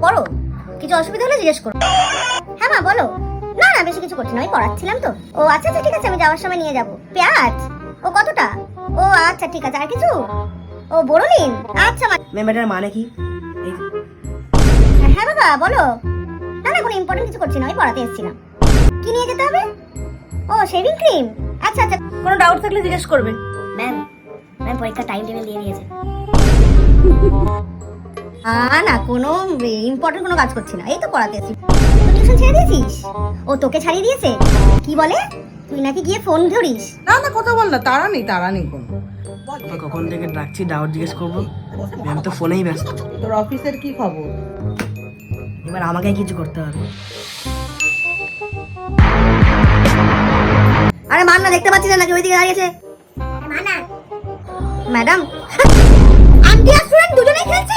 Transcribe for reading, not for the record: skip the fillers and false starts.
পড়ো, কিছু অসুবিধা হলে জিজ্ঞেস করো। হ্যাঁ মা বলো। না না বেশি কিছু করছি না, আমি পড়াচ্ছিলাম তো। ও আচ্ছা আচ্ছা ঠিক আছে, আমি যাওয়ার সময় নিয়ে যাব। পেঁয়াজ? ও কতটা? ও আচ্ছা ঠিক আছে। আর কিছু? ও বড়লিন? আচ্ছা মা। মেম্বারটার মানে কি? হ্যাঁ বাবা বলো। না না কোনো ইম্পর্টেন্ট কিছু করছি না, আমি পড়াতে এসেছিলাম। কি নিয়ে যেতে হবে? ও শেভিং ক্রিম। আচ্ছা আচ্ছা, কোনো ডাউট থাকলে জিজ্ঞেস করবে। ম্যাম ম্যাম পরীক্ষার টাইম টেবিল দিয়ে দিয়েছে। না কোনো ইম্পর্টেন্ট কোনো কাজ করছি না, এই তো পড়াতে এসেছি। তুই টিউশন ছেড়ে দিয়েছিস? ও তোকে ছাড়িয়ে দিয়েছে? কি বলে? তুই নাকি গিয়ে ফোন ধরিস? না না কথা বল না, তারা নেই কোনো। কখন থেকে ডাকছি, ডাউট জিজ্ঞেস করবো, ম্যাম তো ফোনেই ব্যস্ত। তোর অফিসের কি খবর? এবার আমাকে কিছু করতে হবে। আরে মান না, দেখতে পাচ্ছি না নাকি ওইদিকে দাঁড়িয়েছে? ম্যাডাম আন্টি আর স্টুডেন্ট দুজনেই খেলছে।